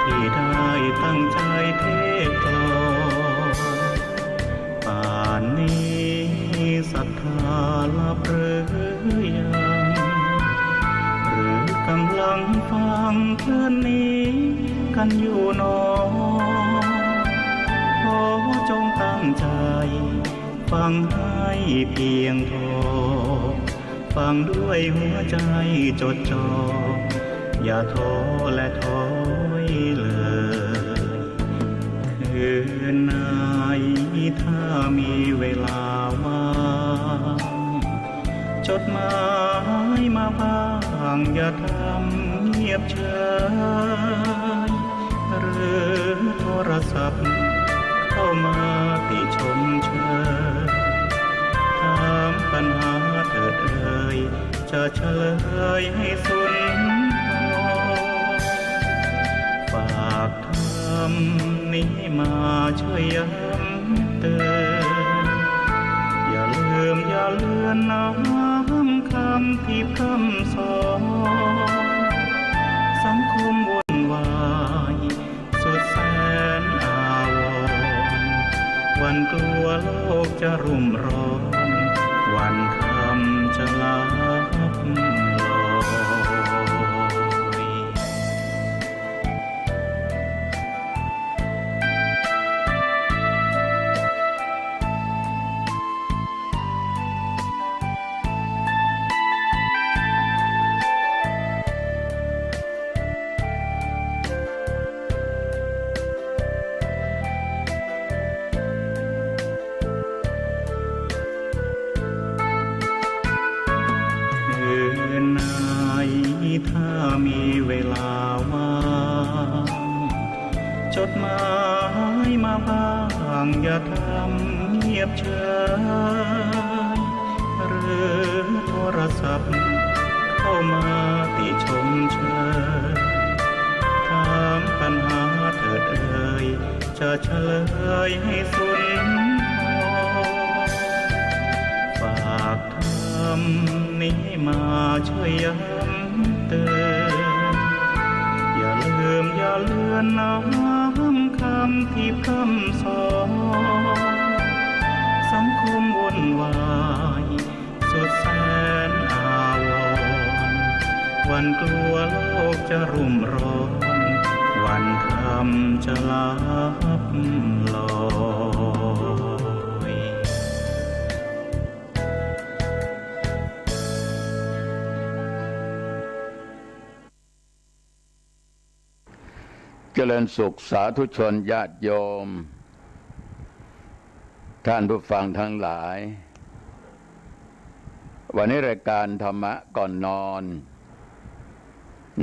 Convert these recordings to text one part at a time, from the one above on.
ที่ได้ตั้งใจเทศกลอนป่านนี้ศรัทธาลับหรือยังหรือกำลังฟังเพลงนี้กันอยู่หนอขอจงตั้งใจฟังให้เพียงพอฟังด้วยหัวใจจดจ่ออย่าท้อและถอยเลยคืนไหนถ้ามีเวลาว่างจดหมายมาบ้างอย่าทำเงียบเฉยหรือโทรศัพท์เข้ามาติชมเชยถามปัญหาเถิดเอ่ยจะเฉลยให้สุนทรฝากธรรมนี้มาช่วยย้ำเตือนอย่าลืมอย่าเลือนน้ำคำที่พร่ำสอนสังคมวุ่นวายสุดแสนอาวรณ์วันกลัวโลกจะรุ่มร้อนวันคำจะลับลอยถ้ามีเวลาว่างจดหมายมาบ้างอย่าทำเงียบเฉยหรือโทรศัพท์เข้ามาติชมเชยถามปัญหาเถิดเอ่ยจะเฉลยให้สุนทรฝากธรรมนี้มาช่วยย้ำเตือนอย่าลืมอย่าเลือนน้ำคำที่พร่ำสอนสังคมวุ่นวายสุดแสนอาวรณ์วันกลัวโลกจะรุ่มร้อนวันคำจะลับลอยเจริญสุขสาธุชนญาติโยมท่านผู้ฟังทั้งหลายวันนี้รายการธรรมะก่อนนอน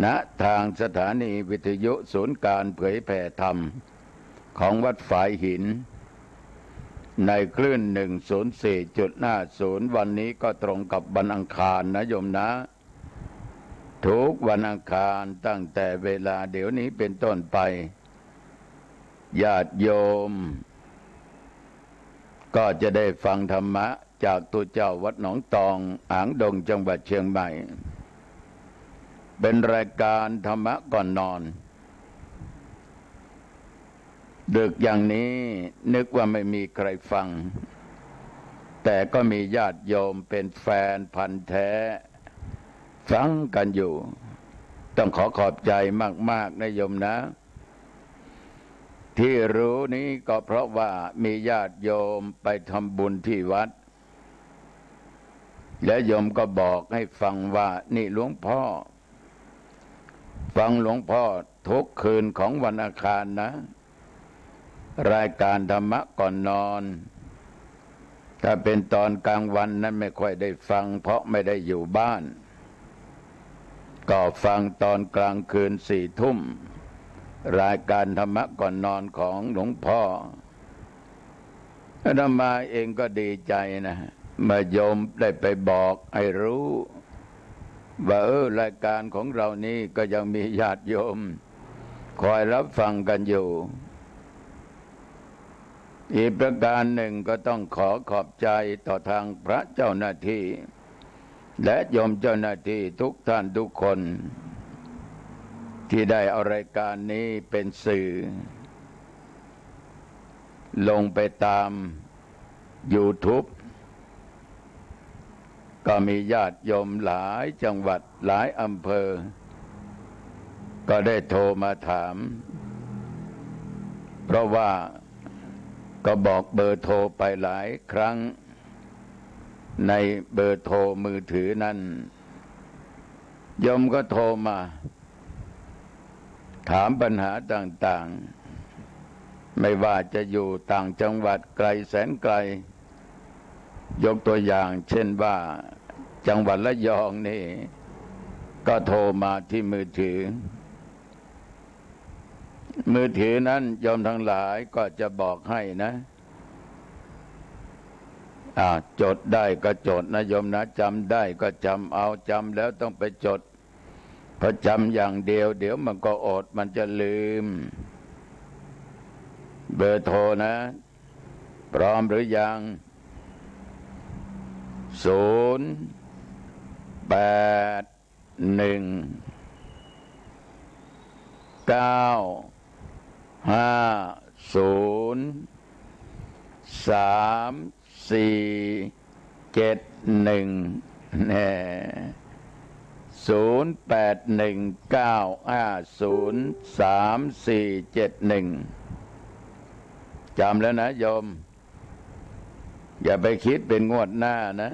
ณทางสถานีวิทยุศูนย์การเผยแผ่ธรรมของวัดฝายหินในคลื่น 104.50 วันนี้ก็ตรงกับวันอังคารนะโยมนะทุกวันอังคารตั้งแต่เวลาเดี๋ยวนี้เป็นต้นไปญาติโยมก็จะได้ฟังธรรมะจากตัวเจ้าวัดหนองตองหางดงจังหวัดเชียงใหม่เป็นรายการธรรมะก่อนนอนดึกอย่างนี้นึกว่าไม่มีใครฟังแต่ก็มีญาติโยมเป็นแฟนพันธุ์แท้ฟังกันอยู่ต้องขอบใจมากๆนะโยมนะที่รู้นี้ก็เพราะว่ามีญาติโยมไปทำบุญที่วัดและโยมก็บอกให้ฟังว่านี่หลวงพ่อฟังหลวงพ่อทุกคืนของวันอังคารนะรายการธรรมะก่อนนอนถ้าเป็นตอนกลางวันนั้นไม่ค่อยได้ฟังเพราะไม่ได้อยู่บ้านก็ฟังตอนกลางคืน4 ทุ่มรายการธรรมะก่อนนอนของหลวงพ่ออาตมาเองก็ดีใจนะเมื่อโยมได้ไปบอกให้รู้ว่ารายการของเรานี้ก็ยังมีญาติโยมคอยรับฟังกันอยู่อีกประการหนึ่งก็ต้องขอบใจต่อทางพระเจ้าหน้าที่และโยมเจ้าหน้าที่ทุกท่านทุกคน ที่ได้เอารายการนี้เป็นสื่อลงไปตาม YouTube ก็มีญาติโยมหลายจังหวัดหลายอำเภอก็ได้โทรมาถามเพราะว่าก็บอกเบอร์โทรไปหลายครั้งในเบอร์โทรมือถือนั้นโยมก็โทรมาถามปัญหาต่างๆไม่ว่าจะอยู่ต่างจังหวัดไกลแสนไกลยกตัวอย่างเช่นว่าจังหวัดระยองนี่ก็โทรมาที่มือถือนั้นโยมทั้งหลายก็จะบอกให้นะจดได้ก็จดนะโยมนะจำได้ก็จำเอาจำแล้วต้องไปจดเพราะจำอย่างเดียวเดี๋ยวมันก็อดมันจะลืมเบอร์โทรนะพร้อมหรือยัง081-950-3471แน่0819503471จำแล้วนะโยมอย่าไปคิดเป็นงวดหน้านะ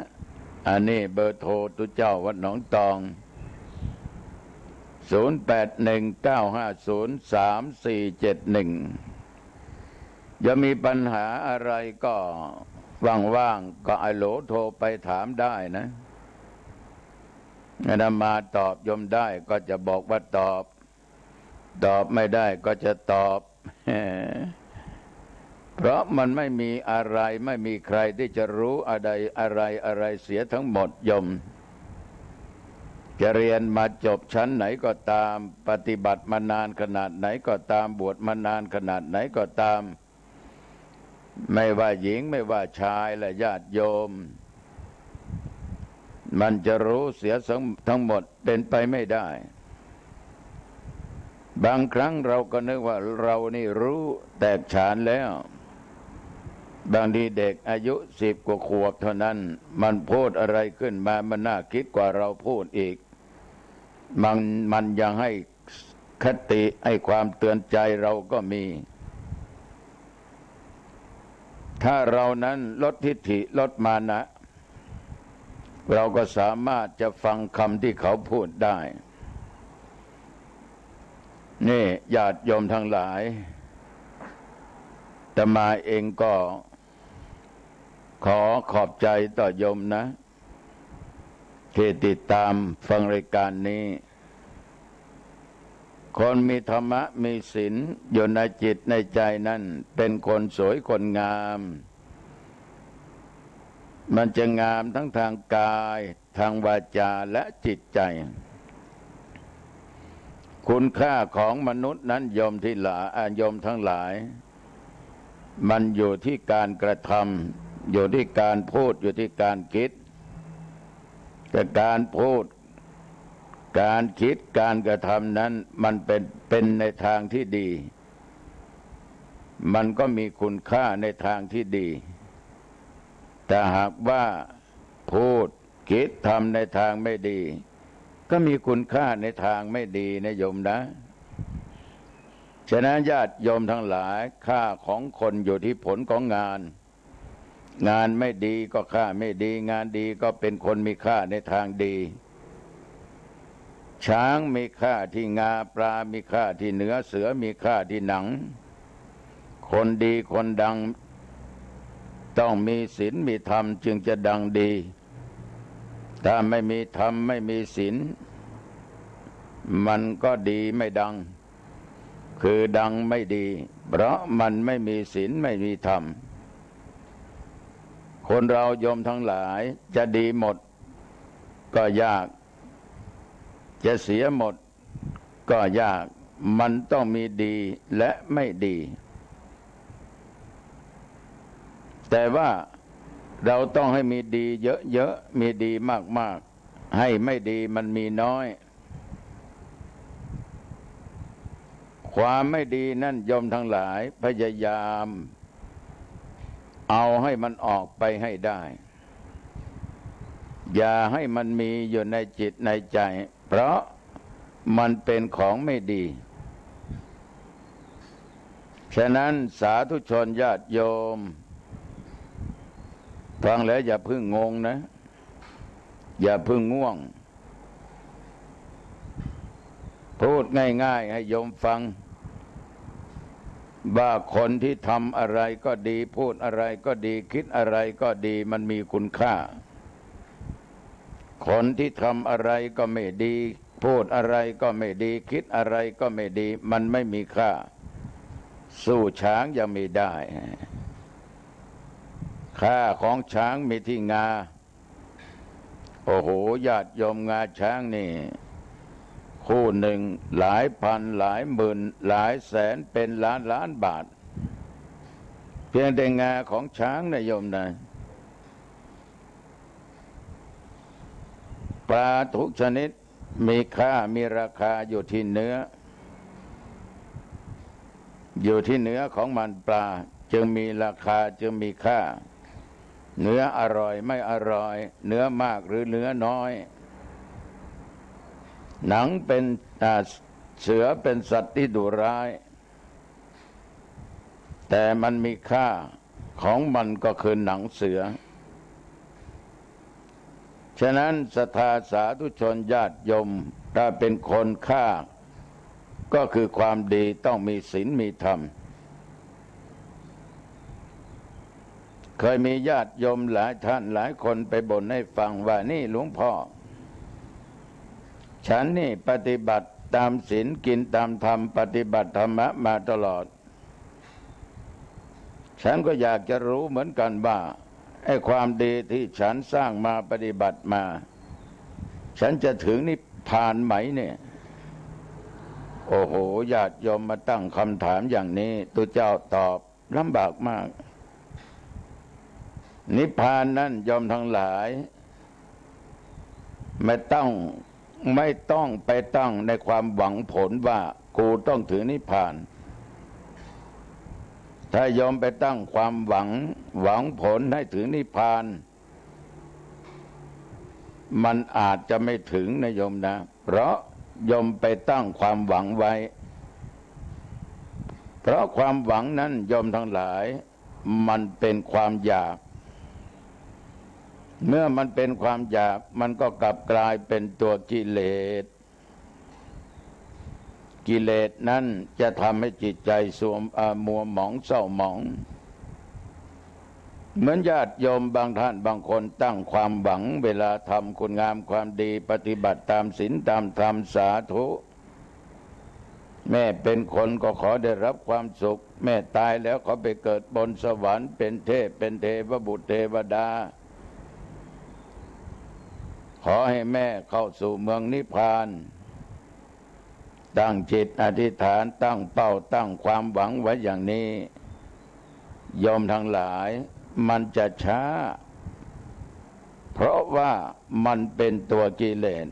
อันนี้เบอร์โทรตุเจ้าวัดหนองตอง0819503471จะมีปัญหาอะไรก็ว่างๆก็ไอโหลโทรไปถามได้นะอาตมาตอบโยมได้ก็จะบอกว่าตอบไม่ได้ก็จะตอบเพราะมันไม่มีอะไรไม่มีใครที่จะรู้อะไรเสียทั้งหมดโยมจะเรียนมาจบชั้นไหนก็ตามปฏิบัติมานานขนาดไหนก็ตามบวชมานานขนาดไหนก็ตามไม่ว่าหญิงไม่ว่าชายและญาติโยมมันจะรู้เสียทั้งหมดเป็นไปไม่ได้บางครั้งเราก็นึกว่าเรานี่รู้แตกฉานแล้วบางทีเด็กอายุ10 กว่าขวบเท่านั้นมันพูดอะไรขึ้นมามันน่าคิดกว่าเราพูดอีกมันยังให้คติให้ความเตือนใจเราก็มีถ้าเรานั้นลดทิฏฐิลดมานะเราก็สามารถจะฟังคำที่เขาพูดได้นี่ญาติโยมทั้งหลายอาตมาเองก็ขอขอบใจต่อโยมนะที่ติดตามฟังรายการนี้คนมีธรรมะมีศีลอยู่ในจิตในใจนั้นเป็นคนสวยคนงามมันจะงามทั้งทางกายทางวาจาและจิตใจคุณค่าของมนุษย์นั้นโยมทั้งหลายมันอยู่ที่การกระทำอยู่ที่การพูดอยู่ที่การคิดแต่การพูดการคิดการกระทำนั้นมันเป็นในทางที่ดีมันก็มีคุณค่าในทางที่ดีแต่หากว่าพูดคิดทำในทางไม่ดีก็มีคุณค่าในทางไม่ดีนะโยมนะฉะนั้นญาติโยมทั้งหลายค่าของคนอยู่ที่ผลของงานไม่ดีก็ค่าไม่ดีงานดีก็เป็นคนมีค่าในทางดีช้างมีค่าที่งาปลามีค่าที่เนื้อเสือมีค่าที่หนังคนดีคนดังต้องมีศีลมีธรรมจึงจะดังดีถ้าไม่มีธรรมไม่มีศีลมันก็ดีไม่ดังคือดังไม่ดีเพราะมันไม่มีศีลไม่มีธรรมคนเราโยมทั้งหลายจะดีหมดก็ยากจะเสียหมดก็ยากมันต้องมีดีและไม่ดีแต่ว่าเราต้องให้มีดีเยอะๆมีดีมากๆให้ไม่ดีมันมีน้อย ความไม่ดีนั่นโยมทั้งหลายพยายามเอาให้มันออกไปให้ได้อย่าให้มันมีอยู่ในจิตในใจเพราะมันเป็นของไม่ดีฉะนั้นสาธุชนญาติโยมฟังแล้วอย่าเพิ่งงงนะอย่าเพิ่งง่วงพูดง่ายๆให้โยมฟังว่าคนที่ทำอะไรก็ดีพูดอะไรก็ดีคิดอะไรก็ดีมันมีคุณค่าคนที่ทำอะไรก็ไม่ดีพูดอะไรก็ไม่ดีคิดอะไรก็ไม่ดีมันไม่มีค่าสู้ช้างยังไม่ได้ค่าของช้างมีที่งาโอ้โหญาติโยมงาช้างนี่คู่หนึ่งหลายพันหลายหมื่นหลายแสนเป็นล้านล้านบาทเพียงแต่งาของช้างนะโยมนะปลาทุกชนิดมีค่ามีราคาอยู่ที่เนื้อของมันปลาจึงมีราคาจึงมีค่าเนื้ออร่อยไม่อร่อยเนื้อมากหรือเนื้อน้อยหนังเป็นเสือเป็นสัตว์ที่ดุร้ายแต่มันมีค่าของมันก็คือหนังเสือฉะนั้นศรัทธาสาธุชนญาติโยมถ้าเป็นคนฆ่าก็คือความดีต้องมีศีลมีธรรมเคยมีญาติโยมหลายท่านหลายคนไปบ่นให้ฟังว่านี่หลวงพ่อฉันนี่ปฏิบัติตามศีลกินตามธรรมปฏิบัติธรรมะมาตลอดฉันก็อยากจะรู้เหมือนกันว่าไอ้ความดีที่ฉันสร้างมาปฏิบัติมาฉันจะถึงนิพพานไหมเนี่ยโอ้โหญาติโยมมาตั้งคำถามอย่างนี้ตัวเจ้าตอบลำบากมากนิพพานนั้นโยมทั้งหลายไม่ต้องไปตั้งในความหวังผลว่ากูต้องถึงนิพพานถ้ายอมไปตั้งความหวังผลให้ถึงนิพพานมันอาจจะไม่ถึงนะโยมนะเพราะโยมไปตั้งความหวังไว้เพราะความหวังนั้นโยมทั้งหลายมันเป็นความอยากเมื่อมันเป็นความอยากมันก็กลับกลายเป็นตัวกิเลสนั้นจะทำให้จิตใจมัวหมองเศร้าหมองเหมือนญาติโยมบางท่านบางคนตั้งความหวังเวลาทำคุณงามความดีปฏิบัติตามศีลตามธรรมสาธุแม่เป็นคนก็ขอได้รับความสุขแม่ตายแล้วขอไปเกิดบนสวรรค์เป็นเทพเป็นเทวบุตรเทวดาขอให้แม่เข้าสู่เมืองนิพพานตั้งจิตอธิษฐานตั้งเป้าตั้งความหวังไว้อย่างนี้โยมทั้งหลายมันจะช้าเพราะว่ามันเป็นตัวกิเลส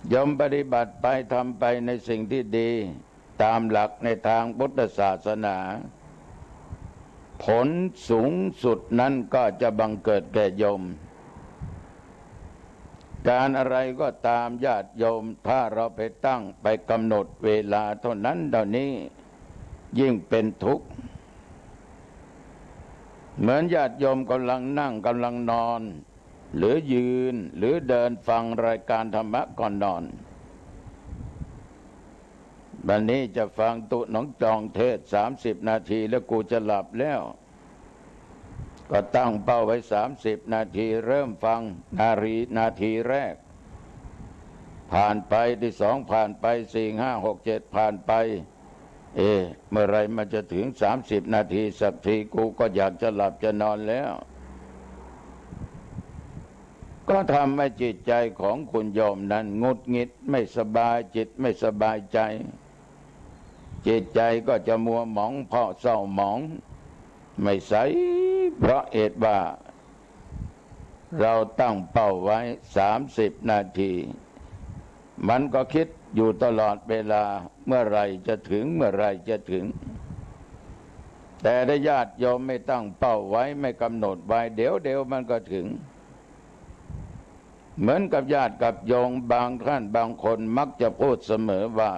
โยมปฏิบัติไปทำไปในสิ่งที่ดีตามหลักในทางพุทธศาสนาผลสูงสุดนั้นก็จะบังเกิดแก่โยมการอะไรก็ตามญาติโยมถ้าเราไปตั้งไปกำหนดเวลาเท่านั้นเท่านี้ยิ่งเป็นทุกข์เหมือนญาติโยมกำลังนั่งกำลังนอนหรือยืนหรือเดินฟังรายการธรรมะก่อนนอนวันนี้จะฟังตุหนองจองเทศ30 นาทีแล้วกูจะหลับแล้วก็ตั้งเป้าไว้30 นาทีเริ่มฟังนาทีแรกผ่านไปที่2ผ่านไป4 5 6 7ผ่านไปเมื่อไรมันจะถึง30 นาทีสักทีกูก็อยากจะหลับจะนอนแล้วก็ทำให้จิตใจของคุณโยมนั้นงุดหงิดไม่สบายจิตไม่สบายใจจิตใจก็จะมัวหมองเพราะเศร้าหมองไม่ใสเพราะเหตุว่าเราตั้งเป้าไว้30 นาทีมันก็คิด อยู่ตลอดเวลาเมื่อไรจะถึงเมื่อไรจะถึงแต่ถ้าญาติโยมไม่ตั้งเป้าไว้ไม่กำหนดไว้เดี๋ยวมันก็ถึงเหมือนกับญาติกับโยมบางท่านบางคนมักจะพูดเสมอว่า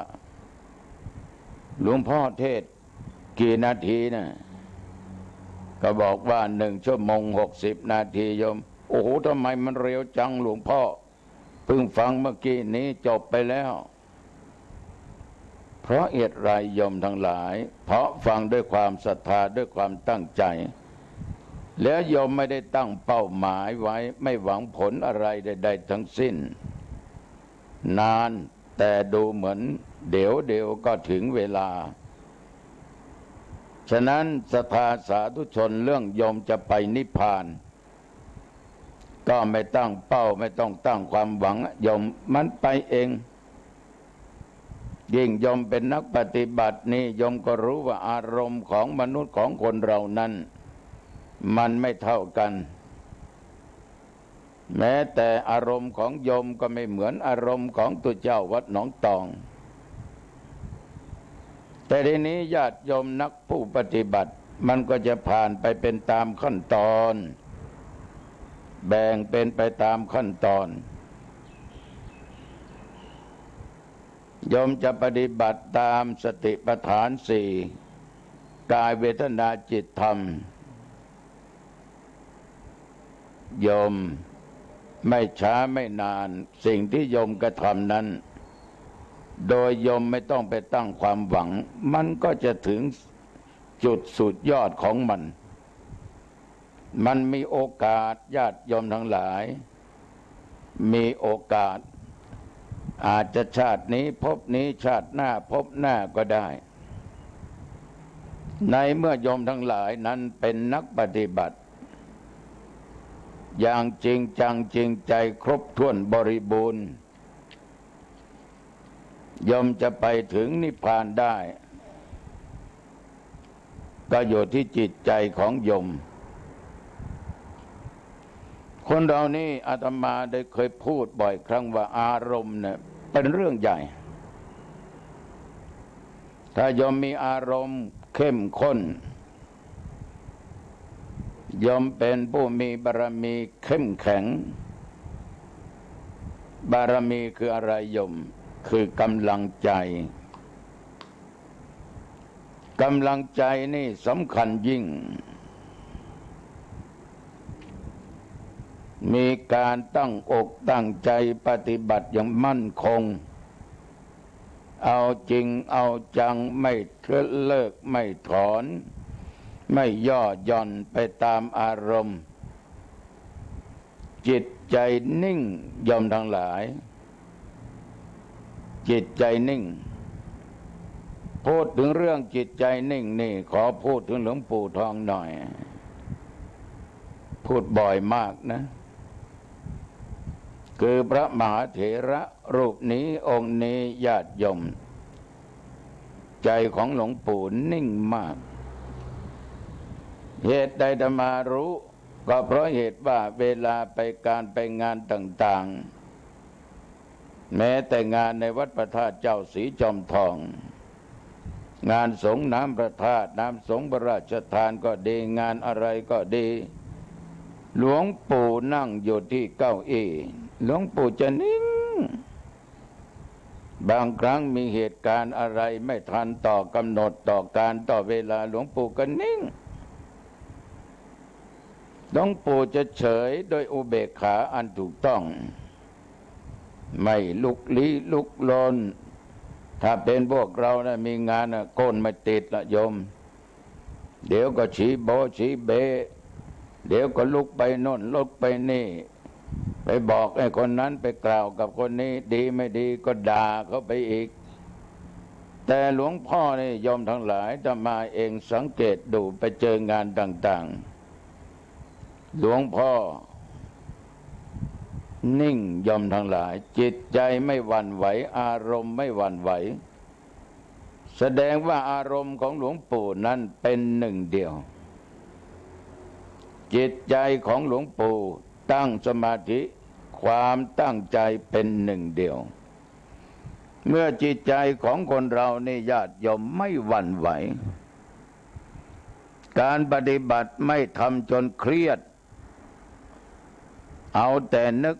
หลวงพ่อเทศกี่นาทีนะก็บอกว่า1 ชั่วโมง 60 นาทีโยมโอ้โหทำไมมันเร็วจังหลวงพ่อเพิ่งฟังเมื่อกี้นี้จบไปแล้วเพราะเหตุไรโยมทั้งหลายเพราะฟังด้วยความศรัทธาด้วยความตั้งใจแล้วโยมไม่ได้ตั้งเป้าหมายไว้ไม่หวังผลอะไรใดๆทั้งสิ้นนานแต่ดูเหมือนเดี๋ยวก็ถึงเวลาฉะนั้นศรัทธาสาธุชนเรื่องโยมจะไปนิพพานก็ไม่ตั้งเป้าไม่ต้องตั้งความหวังโยมมันไปเองยิ่งโยมเป็นนักปฏิบัตินี่โยมก็รู้ว่าอารมณ์ของมนุษย์ของคนเรานั้นมันไม่เท่ากันแม้แต่อารมณ์ของโยมก็ไม่เหมือนอารมณ์ของตัวเจ้าวัดหนองตองแต่ทีนี้ญาติโยมนักผู้ปฏิบัติมันก็จะผ่านไปเป็นตามขั้นตอนแบ่งเป็นไปตามขั้นตอนโยมจะปฏิบัติตามสติปัฏฐาน4กายเวทนาจิตธรรมโยมไม่ช้าไม่นานสิ่งที่โยมกระทำนั้นโดยโยมไม่ต้องไปตั้งความหวังมันก็จะถึงจุดสุดยอดของมันมีโอกาสญาติโยมทั้งหลายมีโอกาสอาจจะชาตินี้พบนี้ชาติหน้าพบหน้าก็ได้ในเมื่อโยมทั้งหลายนั้นเป็นนักปฏิบัติอย่างจริงจังจริงใจครบถ้วนบริบูรณ์โยมจะไปถึงนิพพานได้ก็อยู่ที่จิตใจของโยมคนเรานี่อาตมาได้เคยพูดบ่อยครั้งว่าอารมณ์เนี่ยเป็นเรื่องใหญ่ถ้าโยมมีอารมณ์เข้มข้นโยมเป็นผู้มีบารมีเข้มแข็งบารมีคืออะไรโยมคือกำลังใจกำลังใจนี่สำคัญยิ่งมีการตั้งอกตั้งใจปฏิบัติอย่างมั่นคงเอาจริงเอาจังไม่เลิกไม่ถอนไม่ย่อหย่อนไปตามอารมณ์จิตใจนิ่งโยมทั้งหลายจิตใจนิ่งพูดถึงเรื่องจิตใจนิ่งนี่ขอพูดถึงหลวงปู่ทองหน่อยพูดบ่อยมากนะคือพระมหาเถระรูปนี้องค์นี้ญาติโยมใจของหลวงปู่นิ่งมากเหตุใดธรรมารู้ก็เพราะเหตุว่าเวลาไปการไปงานต่างๆแม้แต่งานในวัดพระธาตุเจ้าศรีจอมทองงานสงฆ์น้ำพระธาตุน้ำสงฆ์พระราชทานก็ดีงานอะไรก็ดีหลวงปู่นั่งอยู่ที่เก้าอี้หลวงปู่จะนิ่งบางครั้งมีเหตุการณ์อะไรไม่ทันต่อกำหนดต่อการต่อเวลาหลวงปู่ก็นิ่งหลวงปู่จะเฉยโดยอุเบกขาอันถูกต้องไม่ลุกลี้ลุกลนถ้าเป็นพวกเรานะมีงานโกนไม่ติดละโยมเดี๋ยวก็ชี้โบชี้เบเดี๋ยวก็ลุกไปโน่นลุกไปนี่ไปบอกไอ้คนนั้นไปกล่าวกับคนนี้ดีไม่ดีก็ด่าเขาไปอีกแต่หลวงพ่อนี่โยมทั้งหลายจะมาเองสังเกตดูไปเจองานต่างๆหลวงพ่อนิ่งโยมทั้งหลายจิตใจไม่หวั่นไหวอารมณ์ไม่หวั่นไหวแสดงว่าอารมณ์ของหลวงปู่นั้นเป็นหนึ่งเดียวจิตใจของหลวงปู่ตั้งสมาธิความตั้งใจเป็นหนึ่งเดียว เมื่อจิตใจของคนเรานี่ญาติโยมไม่หวั่นไหวการปฏิบัติไม่ทำจนเครียดเอาแต่นึก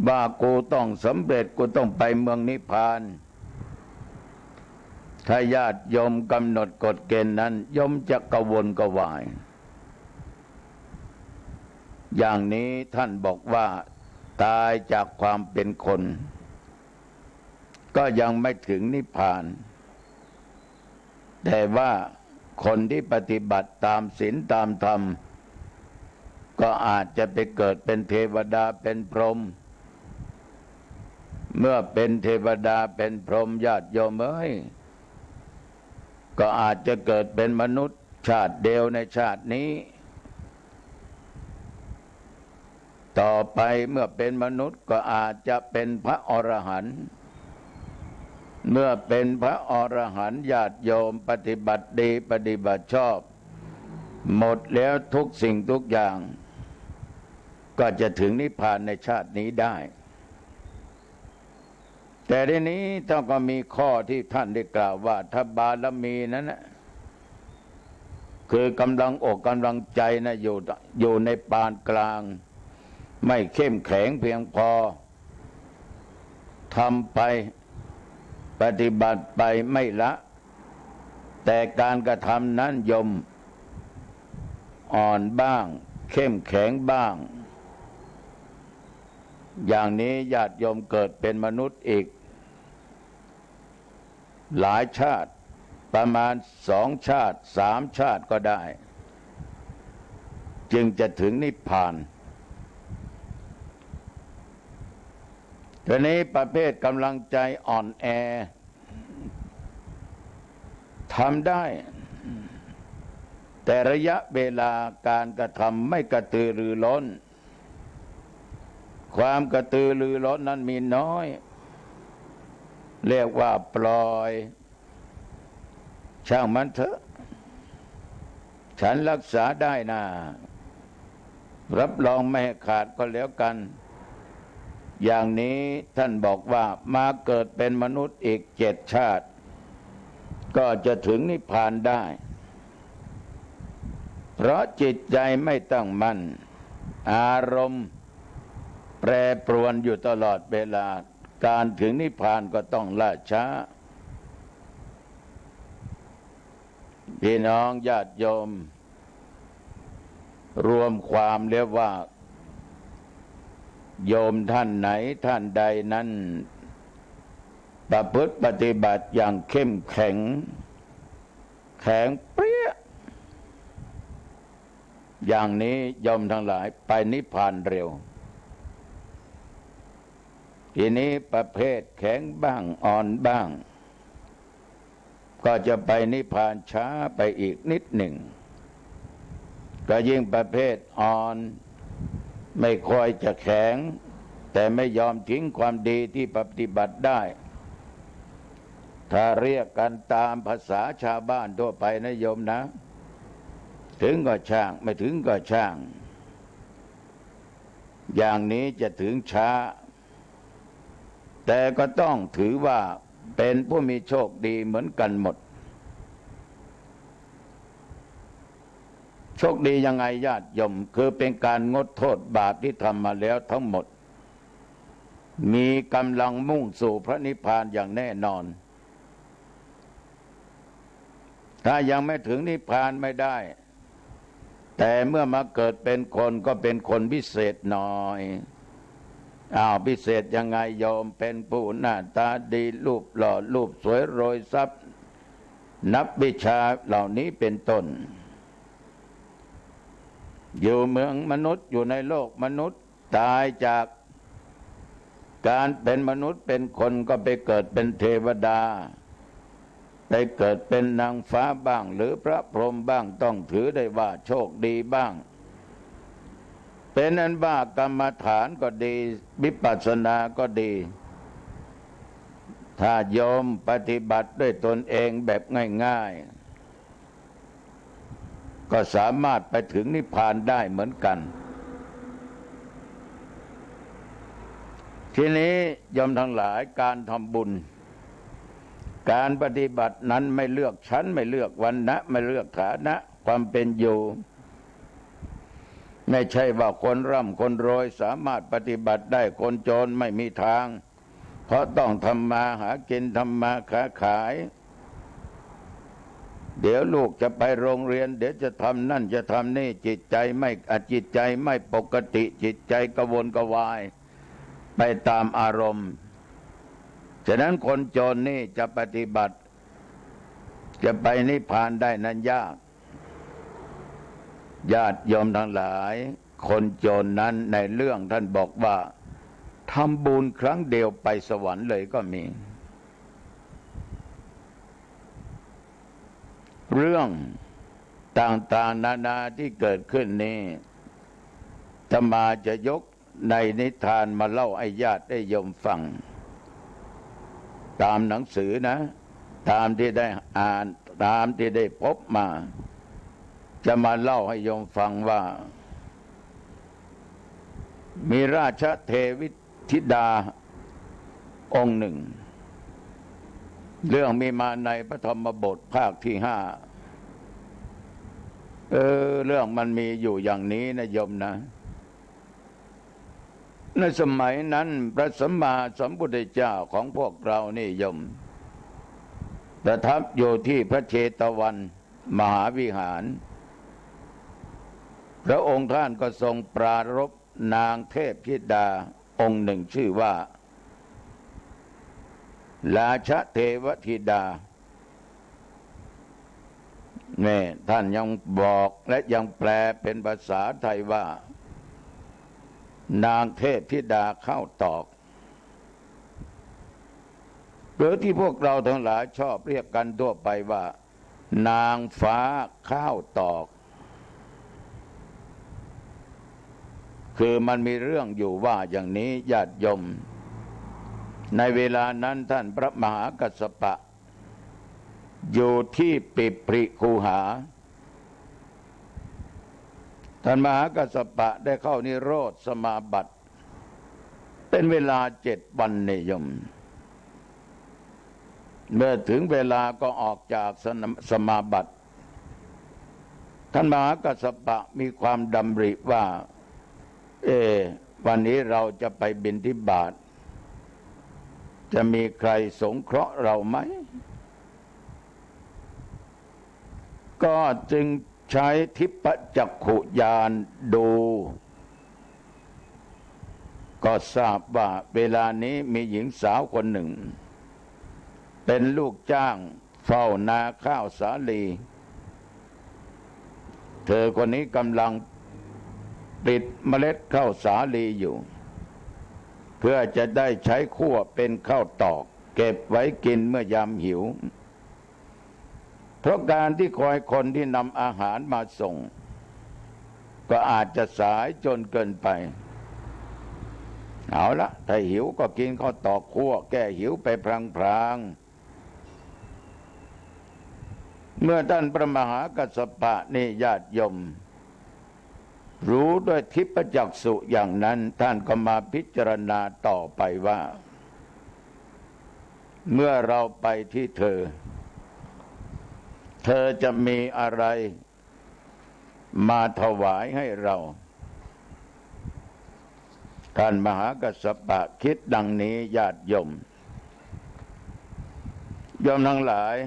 ว่ากูต้องสำเร็จกูต้องไปเมืองนิพพานถ้าญาติโยมกำหนดกฎเกณฑ์นั้นโยมจะกระวนกระวายอย่างนี้ท่านบอกว่าตายจากความเป็นคนก็ยังไม่ถึงนิพพานแต่ว่าคนที่ปฏิบัติตามศีลตามธรรมก็อาจจะไปเกิดเป็นเทวดาเป็นพรหมเมื่อเป็นเทวดาเป็นพรหมญาติโยมเอ้ยก็อาจจะเกิดเป็นมนุษย์ชาติเดียวในชาตินี้ต่อไปเมื่อเป็นมนุษย์ก็อาจจะเป็นพระอรหันต์เมื่อเป็นพระอรหันต์ญาติโยมปฏิบัติดีปฏิบัติชอบหมดแล้วทุกสิ่งทุกอย่างก็จะถึงนิพพานในชาตินี้ได้แต่ทีนี้ท่านก็มีข้อที่ท่านได้กล่าวว่าถ้าบารมีนั้นนะคือกำลังอกกำลังใจนะอยู่ในปานกลางไม่เข้มแข็งเพียงพอทำไปปฏิบัติไปไม่ละแต่การกระทำนั้นโยมอ่อนบ้างเข้มแข็งบ้างอย่างนี้ญาติโยมเกิดเป็นมนุษย์อีกหลายชาติประมาณ2 ชาติ3 ชาติก็ได้จึงจะถึงนิพพานทีนี้ประเภทกำลังใจอ่อนแอทำได้แต่ระยะเวลาการกระทำไม่กระตือรือร้นความกระตือรือร้นนั้นมีน้อยเรียกว่าปล่อยช่างมันเถอะฉันรักษาได้นะรับรองไม่ให้ขาดก็แล้วกันอย่างนี้ท่านบอกว่ามาเกิดเป็นมนุษย์อีก7 ชาติก็จะถึงนิพพานได้เพราะจิตใจไม่ตั้งมั่นอารมณ์แปรปรวนอยู่ตลอดเวลาการถึงนิพพานก็ต้องล่าช้าพี่น้องญาติโยมรวมความเรียกว่าโยมท่านไหนท่านใดนั้นประพฤติปฏิบัติอย่างเข้มแข็งแข็งเปรี้ยอย่างนี้โยมทั้งหลายไปนิพพานเร็วทีนี้ประเภทแข็งบ้างอ่อนบ้างก็จะไปนิพพานช้าไปอีกนิดหนึ่งก็ยิ่งประเภทอ่อนไม่ค่อยจะแข็งแต่ไม่ยอมทิ้งความดีที่ปฏิบัติได้ถ้าเรียกกันตามภาษาชาวบ้านทั่วไปนะโยมนะถึงก็ช่างไม่ถึงก็ช่างอย่างนี้จะถึงช้าแต่ก็ต้องถือว่าเป็นผู้มีโชคดีเหมือนกันหมดโชคดียังไงญาติโยมคือเป็นการงดโทษบาปที่ทำมาแล้วทั้งหมดมีกำลังมุ่งสู่พระนิพพานอย่างแน่นอนถ้ายังไม่ถึงนิพพานไม่ได้แต่เมื่อมาเกิดเป็นคนก็เป็นคนพิเศษหน่อยพิเศษยังไงโยมเป็นผู้หน้าตาดีรูปหล่อรูปสวยโรยทรัพย์นับวิชาเหล่านี้เป็นต้นอยู่เมืองมนุษย์อยู่ในโลกมนุษย์ตายจากการเป็นมนุษย์เป็นคนก็ไปเกิดเป็นเทวดาไปเกิดเป็นนางฟ้าบ้างหรือพระพรหมบ้างต้องถือได้ว่าโชคดีบ้างเป็นอันว่ากรรมฐานก็ดีวิปัสสนาก็ดีถ้าโยมปฏิบัติด้วยตนเองแบบง่ายๆก็สามารถไปถึงนิพพานได้เหมือนกัน ทีนี้โยมทั้งหลายการทำบุญการปฏิบัตินั้นไม่เลือกชั้นไม่เลือกวรรณะไม่เลือกฐานะความเป็นอยู่ไม่ใช่ว่าคนร่ำคนรวยสามารถปฏิบัติได้คนจนไม่มีทางเพราะต้องทำมาหากินทำมาค้าขายเดี๋ยวลูกจะไปโรงเรียนเดี๋ยวจะทำนั่นจะทำนี่จิตใจไม่ปกติจิตใจกระวนกระวายไปตามอารมณ์ฉะนั้นคนจนนี่จะปฏิบัติจะไปนิพพานได้นั้นยากญาติโยมทั้งหลายคนจนนั้นในเรื่องท่านบอกว่าทำบุญครั้งเดียวไปสวรรค์เลยก็มีเรื่องต่างๆนานาที่เกิดขึ้นนี้อาตมาจะยกในนิทานมาเล่าให้ญาติได้โยมฟังตามหนังสือนะตามที่ได้อ่านตามที่ได้พบมาจะมาเล่าให้โยมฟังว่ามีราชเทวิธิดาองค์หนึ่งเรื่องมีมาในพระธรรมบทภาคที่5เรื่องมันมีอยู่อย่างนี้นะโยมนะในสมัยนั้นพระสัมมาสัมพุทธเจ้าของพวกเรานี่โยมประทับอยู่ที่พระเชตวันมหาวิหารพระองค์ท่านก็ทรงปรารภนางเทพธิดาองค์หนึ่งชื่อว่าราชเทวธิดานี่ท่านยังบอกและยังแปลเป็นภาษาไทยว่านางเทพธิดาข้าวตอกหรือที่พวกเราทั้งหลายชอบเรียกกันทั่วไปว่านางฟ้าข้าวตอกคือมันมีเรื่องอยู่ว่าอย่างนี้ญาติโยมในเวลานั้นท่านพระมหากัสสปะอยู่ที่ปิปริคูหาท่านมหากัสสปะได้เข้านิโรธสมาบัติเป็นเวลา7 วันนิยมเมื่อถึงเวลาก็ออกจากสมาบัติท่านมหากัสสปะมีความดำริว่าวันนี้เราจะไปบิณฑบาตจะมีใครสงเคราะห์เราไหมก็จึงใช้ทิพจักขุญาณดูก็ทราบว่าเวลานี้มีหญิงสาวคนหนึ่งเป็นลูกจ้างเฝ้านาข้าวสาลีเธอคนนี้กำลังปิดเมล็ดข้าวสาลีอยู่เพื่อจะได้ใช้คั่วเป็นข้าวตอกเก็บไว้กินเมื่อยามหิวเพราะการที่คอยคนที่นำอาหารมาส่งก็อาจจะสายจนเกินไปเอาละถ้าหิวก็กินข้าวตอกคั่วแก้หิวไปพลางๆเมื่อท่านพระมหากัสสปะนี่ญาติโยมรู้ด้วยทิพจักษุอย่างนั้นท่านก็มาพิจารณาต่อไปว่าเมื่อเราไปที่เธอจะมีอะไรมาถวายให้เราท่านมหากัสสปะคิดดังนี้ญาติโยมทั้งหลาย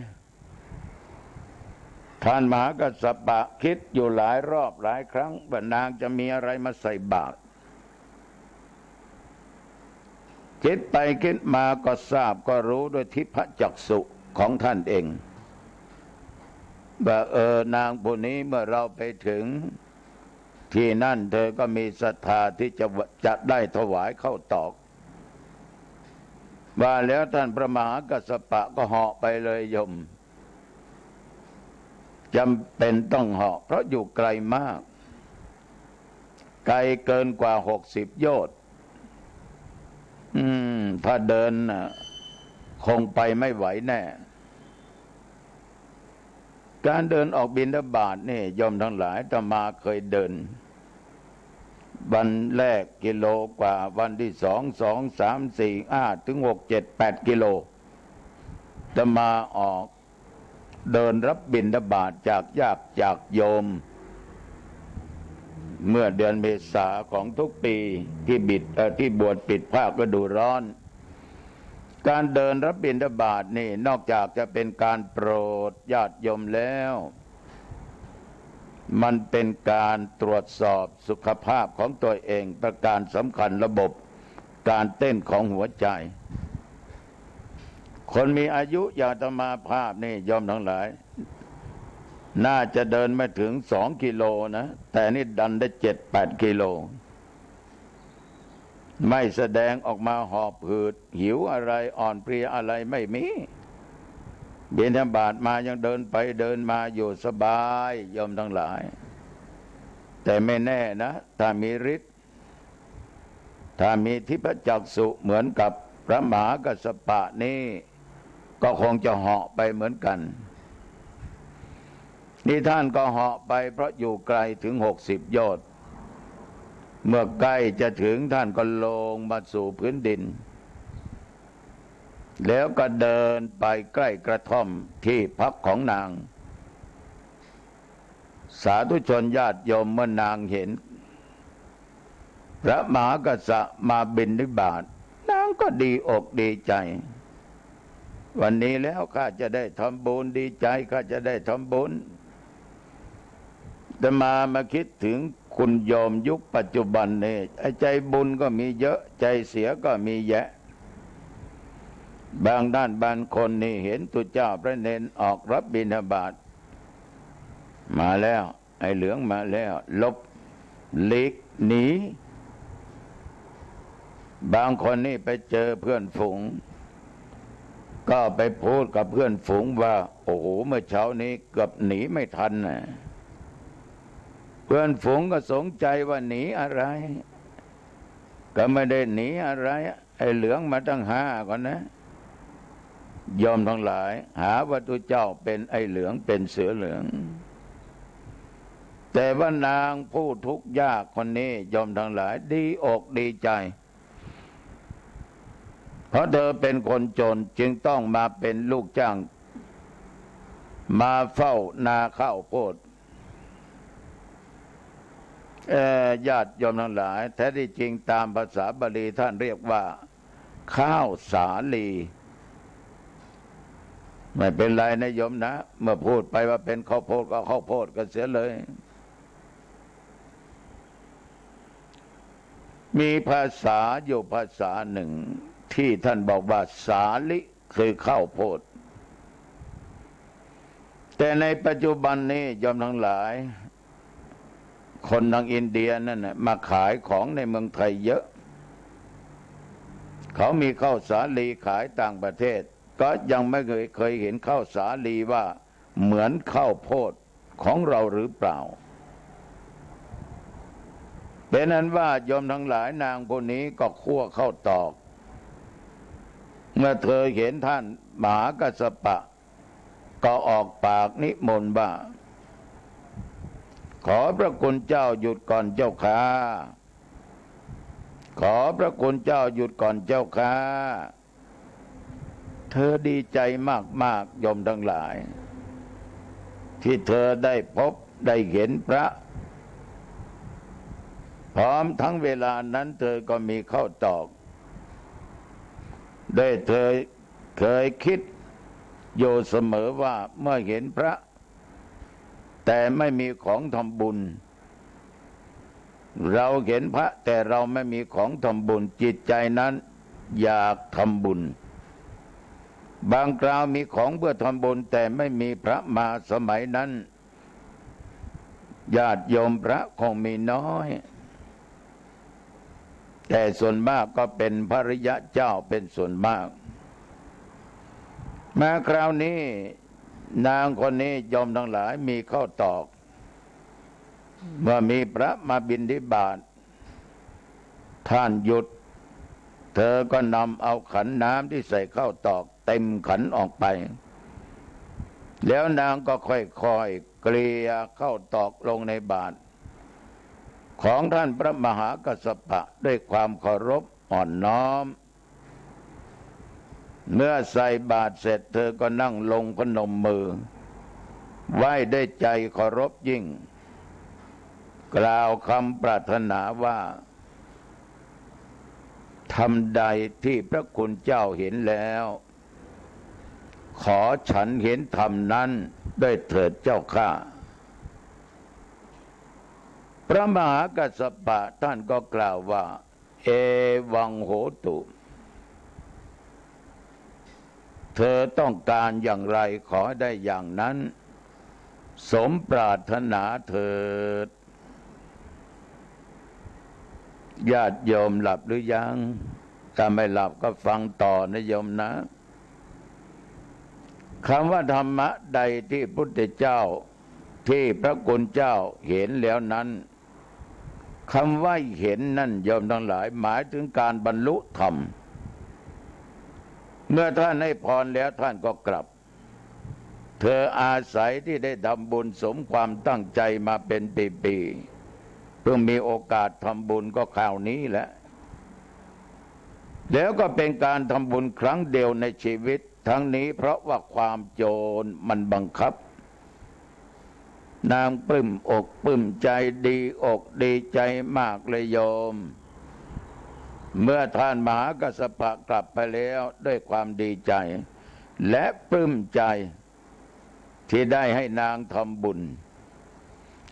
ท่านมหากัสสปะคิดอยู่หลายรอบหลายครั้งว่านางจะมีอะไรมาใส่บาตรคิดไปคิดมาก็ทราบก็รู้ด้วยทิพจักษุของท่านเองว่านางผู้นี้เมื่อเราไปถึงที่นั่นเธอก็มีศรัทธาที่จะได้ถวายข้าวตอกว่าแล้วท่านพระมหากัสสปะก็เหาะไปเลยโยมจำเป็นต้องเหาะเพราะอยู่ไกลมากไกลเกินกว่า60 โยชน์ถ้าเดินคงไปไม่ไหวแน่การเดินออกบิณฑบาตนี่โยมทั้งหลายอาตมาเคยเดิน วันแรกกิโลกว่าวันที่สอง3 4 5ถึง6 7 8กิโลจะมาออกเดินรับบิณฑบาตจากญาติจากโยมเมื่อเดือนเมษาของทุกปีที่บวชปิดภาคฤดูร้อนการเดินรับบิณฑบาตนี่นอกจากจะเป็นการโปรดญาติโยมแล้วมันเป็นการตรวจสอบสุขภาพของตัวเองประการสำคัญระบบการเต้นของหัวใจคนมีอายุอย่างอาตมาภาพนี่โยมทั้งหลายน่าจะเดินไม่ถึง2 กิโลนะแต่นี่ดันได้7-8 กิโลไม่แสดงออกมาหอบหืดหิวอะไรอ่อนเพลียอะไรไม่มีบิณฑบาตมายังเดินไปเดินมาอยู่สบายโยมทั้งหลายแต่ไม่แน่นะถ้ามีฤทธิ์ถ้ามีทิพจักษุเหมือนกับพระมหากัสสปะนี่ก็คงจะเหาะไปเหมือนกันนี่ท่านก็เหาะไปเพราะอยู่ไกลถึง60 โยชน์เมื่อใกล้จะถึงท่านก็ลงมาสู่พื้นดินแล้วก็เดินไปใกล้กระท่อมที่พักของนางสาธุชนญาติโยมเมื่อนางเห็นพระมหากษัตริย์มาบิณฑบาตนางก็ดีอกดีใจวันนี้แล้วข้าจะได้ทำบุญดีใจข้าจะได้ทำบุญแต่มาคิดถึงคุณโยมยุคปัจจุบันนี่ใจบุญก็มีเยอะใจเสียก็มีแยะบางด้านบางคนนี่เห็นตุเจ้าพระเนนออกรับบิณฑบาตมาแล้วไอ้เหลืองมาแล้วลบหลีกหนีบางคนนี่ไปเจอเพื่อนฝูงก็ไปพูดกับเพื่อนฝูงว่าโอ้โหเมื่อเช้านี้เกือบหนีไม่ทันนะเพื่อนฝูงก็สงสัยว่าหนีอะไรก็ไม่ได้หนีอะไรไอ้เหลืองมาตั้ง5ก่อนนะยอมทั้งหลายหาว่าตุเจ้าเป็นไอ้เหลืองเป็นเสือเหลืองแต่ว่านางผู้ทุกข์ยากคนนี้ยอมทั้งหลายดีอกดีใจเพราะเธอเป็นคนจนจึงต้องมาเป็นลูกจ้างมาเฝ้านาข้าวโพดญาติโยมทั้งหลายแท้ที่จริงตามภาษาบาลีท่านเรียกว่าข้าวสาลีไม่เป็นไรนะโยมนะเมื่อพูดไปว่าเป็นข้าวโพดก็ข้าวโพดกันเสียเลยมีภาษาอยู่ภาษาหนึ่งที่ท่านบอกว่าสาลิคือข้าวโพดแต่ในปัจจุบันนี้โยมทั้งหลายคนทางอินเดียนั่นน่ะมาขายของในเมืองไทยเยอะเขามีข้าวสาลีขายต่างประเทศก็ยังไม่เคยเห็นข้าวสาลีว่าเหมือนข้าวโพดของเราหรือเปล่าเป็นนั้นว่าโยมทั้งหลายนางคนนี้ก็คั่วข้าวตอกเมื่อเธอเห็นท่านมหากัสสปะก็ออกปากนิมนต์ว่าขอพระคุณเจ้าหยุดก่อนเจ้าค่ะขอพระคุณเจ้าหยุดก่อนเจ้าค่ะเธอดีใจมากๆโยมทั้งหลายที่เธอได้พบได้เห็นพระพร้อมทั้งเวลานั้นเธอก็มีข้าวตอกได้เธอเคยคิดอยู่เสมอว่าเมื่อเห็นพระแต่ไม่มีของทำบุญเราเห็นพระแต่เราไม่มีของทำบุญจิตใจนั้นอยากทำบุญบางคราวมีของเพื่อทำบุญแต่ไม่มีพระมาสมัยนั้นญาติโยมพระคงมีน้อยแต่ส่วนมากก็เป็นพระริยะเจ้าเป็นส่วนมากมาคราวนี้นางคนนี้โยมทั้งหลายมีข้าวตอกเมื่อมีพระมาบิณฑบาตท่านหยุดเธอก็นำเอาขันน้ำที่ใส่ข้าวตอกเต็มขันออกไปแล้วนางก็ค่อยๆเกลี่ยข้าวตอกลงในบาตร ของท่านพระมหากัสสปะด้วยความเคารพอ่อนน้อมเมื่อใส่บาตรเสร็จเธอก็นั่งลงพนมมือไหว้ด้วยใจเคารพยิ่งกล่าวคำปรารถนาว่าธรรมใดที่พระคุณเจ้าเห็นแล้วขอฉันเห็นธรรมนั้นด้วยเถิดเจ้าข้าพระมหากัสสปะท่านก็กล่าวว่าเอวังโหตุเธอต้องการอย่างไรขอได้อย่างนั้นสมปรารถนาเถิดญาติโยมหลับหรือยังถ้าไม่หลับก็ฟังต่อนะโยมนะคำว่าธรรมะใดที่พุทธเจ้าที่พระคุณเจ้าเห็นแล้วนั้นคำว่าเห็นนั่นโยมทั้งหลายหมายถึงการบรรลุธรรมเมื่อท่านให้พรแล้วท่านก็กลับเธออาศัยที่ได้ทำบุญสมความตั้งใจมาเป็นปีๆเพิ่งมีโอกาสทำบุญก็คราวนี้แหละแล้วก็เป็นการทำบุญครั้งเดียวในชีวิตทั้งนี้เพราะว่าความโจรมันบังคับนางปลื้มอกปลื้มใจดีอกดีใจมากเลยโยมเมื่อท่านมหากัสสปะกลับไปแล้วด้วยความดีใจและปลื้มใจที่ได้ให้นางทำบุญ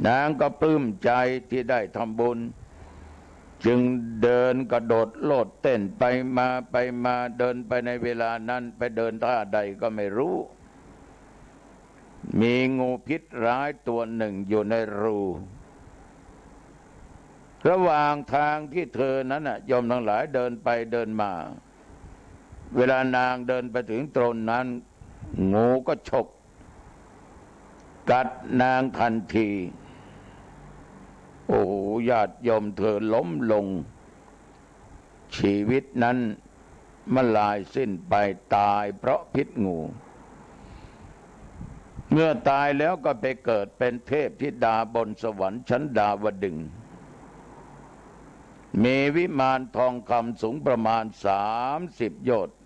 นางก็ปลื้มใจที่ได้ทำบุญจึงเดินกระโดดโลดเต้นไปมาเดินไปในเวลานั้นไปเดินท่าใดก็ไม่รู้มีงูพิษร้ายตัวหนึ่งอยู่ในรูระหว่างทางที่เธอนั้นโยมทั้งหลายเดินไปเดินมาเวลานางเดินไปถึงตรงนั้นงูก็ฉกกัดนางทันทีโอ้ญาติโยมเธอล้มลงชีวิตนั้นมันลายสิ้นไปตายเพราะพิษงูเมื่อตายแล้วก็ไปเกิดเป็นเทพธิดาบนสวรรค์ชั้นดาวดึงส์มีวิมานทองคำสูงประมาณ30 โยชน์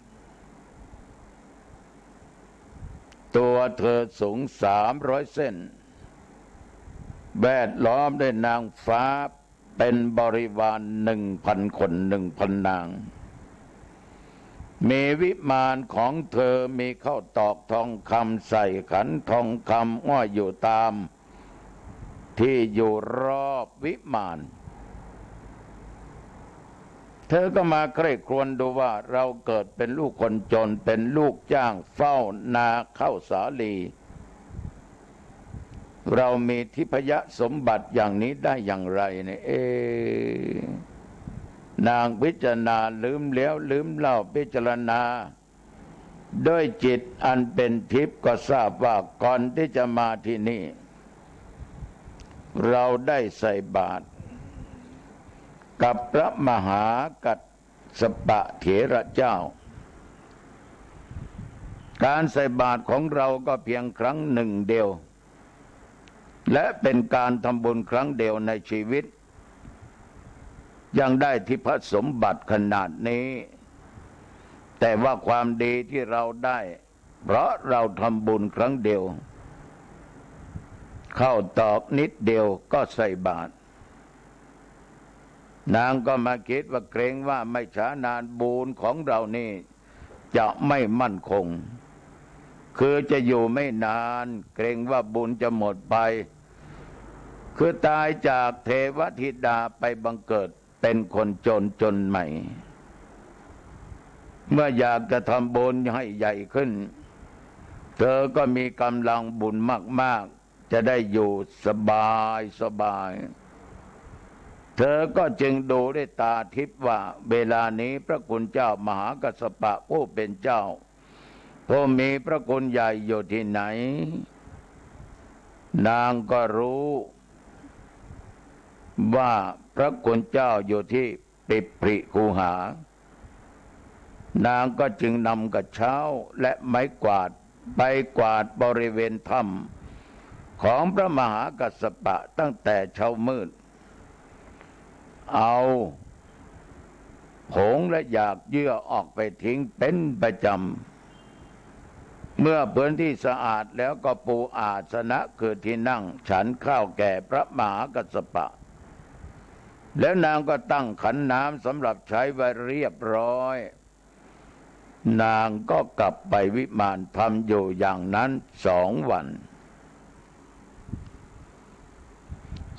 ตัวเธอสูง300 เส้นแวดล้อมด้วยนางฟ้าเป็นบริวาร 1,000 คน 1,000 นางมีวิมานของเธอมีข้าวตอกทองคำใส่ขันทองคำห้อยอยู่ตามที่อยู่รอบวิมานเธอก็มาใคร่ครวญดูว่าเราเกิดเป็นลูกคนจนเป็นลูกจ้างเฝ้านาข้าวสาลีเรามีทิพยสมบัติอย่างนี้ได้อย่างไรเนี่ยนางพิจารณาลืมแล้วลืมเล่าพิจารณาด้วยจิตอันเป็นทิพย์ก็ทราบว่าก่อนที่จะมาที่นี่เราได้ใส่บาตรกับพระมหากัสสปะเถระเจ้าการใส่บาตรของเราก็เพียงครั้งหนึ่งเดียวและเป็นการทำบุญครั้งเดียวในชีวิตยังได้ทิพสมบัติขนาดนี้แต่ว่าความดีที่เราได้เพราะเราทำบุญครั้งเดียวเข้าตอกนิดเดียวก็ใส่บาตรนางก็มาคิดว่าเกรงว่าไม่ช้านานบุญของเรานี่จะไม่มั่นคงคือจะอยู่ไม่นานเกรงว่าบุญจะหมดไปคือตายจากเทวธิดาไปบังเกิดเป็นคนจนใหม่เมื่ออยากจะทำบุญให้ใหญ่ขึ้นเธอก็มีกำลังบุญมากๆจะได้อยู่สบายเธอก็จึงดูด้วยตาทิพย์ว่าเวลานี้พระคุณเจ้ามหากัสสปะผู้เป็นเจ้าผู้มีพระคุณใหญ่อยู่ที่ไหนนางก็รู้ว่าพระคุณเจ้าอยู่ที่ปิปริคูหานางก็จึงนำกระเช้าและไม้กวาดไปกวาดบริเวณถ้ำของพระมหากัสสปะตั้งแต่เช้ามืด เอาผงและหยากเยื่อออกไปทิ้งเป็นประจำเมื่อพื้นที่สะอาดแล้วก็ปูอาสนะคือที่นั่งฉันข้าวแก่พระมหากัสสปะแล้วนางก็ตั้งขันน้ำสำหรับใช้ไว้เรียบร้อยนางก็กลับไปวิมานทำอยู่อย่างนั้น2 วัน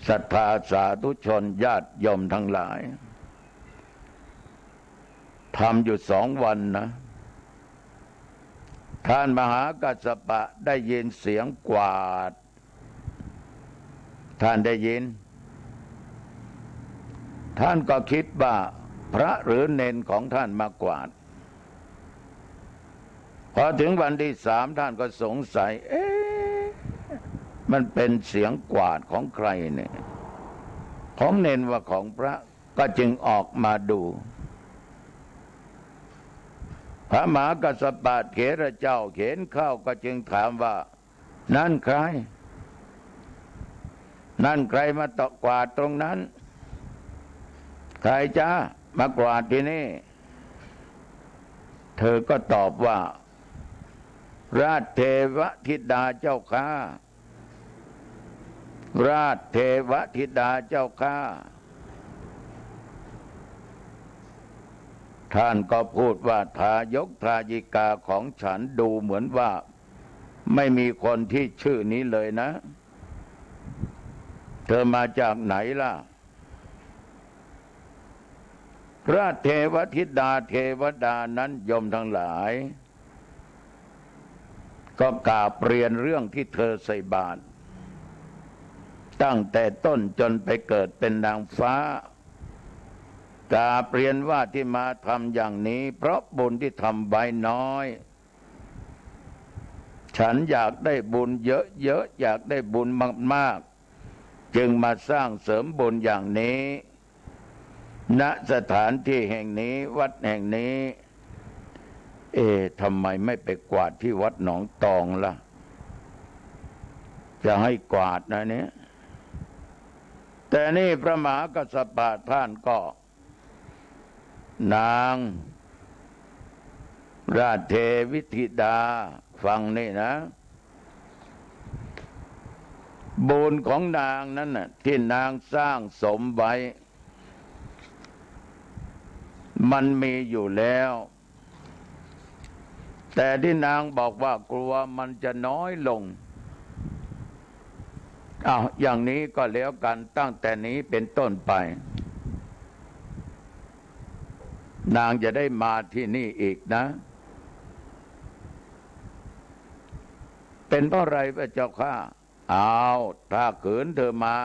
ศรัทธาสาธุชนญาติโยมทั้งหลายทำอยู่2 วันนะท่านมหากัสสปะได้ยินเสียงกวาดท่านได้ยินท่านก็คิดว่าพระหรือเณรของท่านมากวาดพอถึงวันที่3ท่านก็สงสัยมันเป็นเสียงกวาดของใครเนี่ยของเณรว่าของพระก็จึงออกมาดูพระมหากัสสปะเถระเจ้าเห็นเข้าก็จึงถามว่านั่นใครมาตะกวาดตรงนั้นใครจ้ามากวาดที่นี่เธอก็ตอบว่าราชเทวธิดาเจ้าข้าราชเทวธิดาเจ้าข้าท่านก็พูดว่าทายกทายิกาของฉันดูเหมือนว่าไม่มีคนที่ชื่อนี้เลยนะเธอมาจากไหนล่ะราชเทวธิดาเทวดานั้นโยมทั้งหลายก็กราบเรียนเรื่องที่เธอใส่บาตรตั้งแต่ต้นจนไปเกิดเป็นนางฟ้ากราบเรียนว่าที่มาทำอย่างนี้เพราะบุญที่ทำไว้น้อยฉันอยากได้บุญเยอะๆอยากได้บุญมากๆจึงมาสร้างเสริมบุญอย่างนี้ณสถานที่แห่งนี้วัดแห่งนี้ทำไมไม่ไปกวาดที่วัดหนองตองล่ะจะให้กวาดนะเนี่ยแต่นี่พระมหากัสสปะท่านก็นางราชเทวิธิดาฟังนี่นะบุญของนางนั้นน่ะที่นางสร้างสมไว้มันมีอยู่แล้วแต่ที่นางบอกว่ากลัวมันจะน้อยลงอย่างนี้ก็แล้วกันตั้งแต่นี้เป็นต้นไปนางจะได้มาที่นี่อีกนะเป็นเพราะอะไรพระเจ้าข้าถ้าขืนเธอมา